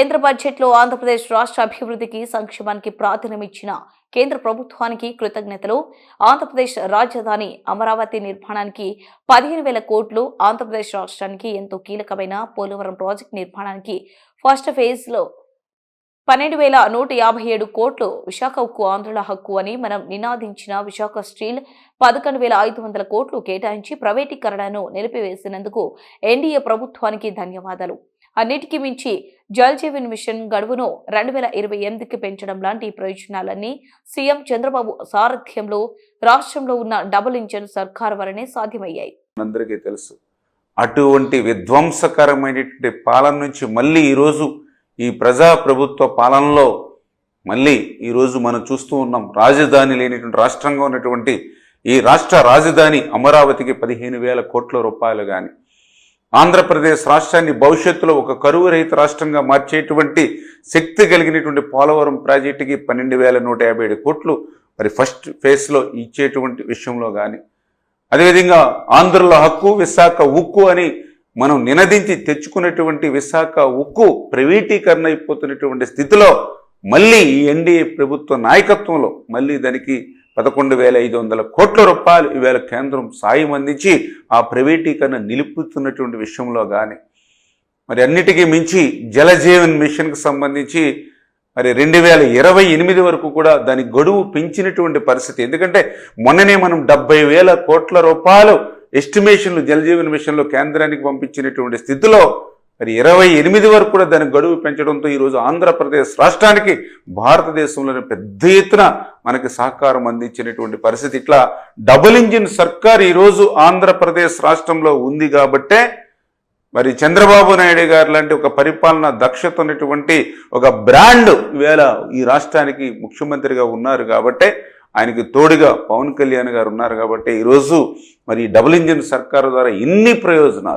కేంద్ర బడ్జెట్లో ఆంధ్రప్రదేశ్ రాష్ట్ర అభివృద్ధికి సంక్షేమానికి ప్రాధాన్యమిచ్చిన కేంద్ర ప్రభుత్వానికి కృతజ్ఞతలు. ఆంధ్రప్రదేశ్ రాజధాని అమరావతి నిర్మాణానికి 15,000 కోట్లు. ఆంధ్రప్రదేశ్ రాష్ట్రానికి ఎంతో కీలకమైన పోలవరం ప్రాజెక్టు నిర్మాణానికి ఫస్ట్ ఫేజ్లో 12,157 కోట్లు. విశాఖ ఉక్కు ఆంధ్రుల హక్కు అని మనం నినాదించిన విశాఖ స్టీల్ 11,500 కోట్లు కేటాయించి ప్రైవేటీకరణను నిలిపివేసినందుకు ఎన్డీఏ ప్రభుత్వానికి ధన్యవాదాలు. అన్నిటికీ మించి జల్ జీవన్ మిషన్ గడువును 2028కి పెంచడం లాంటి ప్రయోజనాలన్నీ సీఎం చంద్రబాబు సారథ్యంలో రాష్ట్రంలో ఉన్న డబుల్ ఇంజన్ సర్కార్ వలనే సాధ్యమయ్యాయి. అందరికీ తెలుసు, అటువంటి విధ్వంసకరమైనటువంటి పాలన నుంచి మళ్ళీ ఈరోజు ఈ ప్రజాప్రభుత్వ పాలనలో మళ్ళీ ఈరోజు మనం చూస్తూ ఉన్నాం. రాజధాని లేనిటువంటి రాష్ట్రంగా ఉన్నటువంటి ఈ రాష్ట్ర రాజధాని అమరావతికి 15,000 కోట్ల రూపాయలు కానీ, ఆంధ్రప్రదేశ్ రాష్ట్రాన్ని భవిష్యత్తులో ఒక కరువు రహిత రాష్ట్రంగా మార్చేటువంటి శక్తి కలిగినటువంటి పోలవరం ప్రాజెక్టుకి 12,157 కోట్లు మరి ఫస్ట్ ఫేజ్లో ఇచ్చేటువంటి విషయంలో కానీ, అదేవిధంగా ఆంధ్రుల హక్కు విశాఖ ఉక్కు అని మనం నినదించి తెచ్చుకున్నటువంటి విశాఖ ఉక్కు ప్రైవేటీకరణ అయిపోతున్నటువంటి స్థితిలో మళ్ళీ ఈ ఎన్డీఏ ప్రభుత్వ నాయకత్వంలో మళ్ళీ దానికి 11,500 కోట్ల రూపాయలు ఈవేళ కేంద్రం సాయం అందించి ఆ ప్రైవేటీకరణ నిలుపుతున్నటువంటి విషయంలో కానీ, మరి అన్నిటికీ మించి జలజీవన్ మిషన్కి సంబంధించి మరి 2028 వరకు కూడా దాని గడువు పెంచినటువంటి పరిస్థితి. ఎందుకంటే మొన్ననే మనం 70,000 కోట్ల రూపాయలు ఎస్టిమేషన్లు జలజీవన్ మిషన్లో కేంద్రానికి పంపించినటువంటి స్థితిలో మరి 28 వరకు కూడా దాని గడువు పెంచడంతో ఈరోజు ఆంధ్రప్రదేశ్ రాష్ట్రానికి భారతదేశంలోని పెద్ద ఎత్తున మనకి సహకారం అందించినటువంటి పరిస్థితి. ఇట్లా డబుల్ ఇంజిన్ సర్కార్ ఈరోజు ఆంధ్రప్రదేశ్ రాష్ట్రంలో ఉంది కాబట్టే మరి చంద్రబాబు నాయుడు గారు లాంటి ఒక పరిపాలన దక్షత ఉన్నటువంటి ఒక బ్రాండ్ ఈవేళ ఈ రాష్ట్రానికి ముఖ్యమంత్రిగా ఉన్నారు కాబట్టే, ఆయనకి తోడుగా పవన్ కళ్యాణ్ గారు ఉన్నారు కాబట్టి ఈరోజు మరి డబుల్ ఇంజిన్ సర్కారు ద్వారా ఇన్ని ప్రయోజనాలు.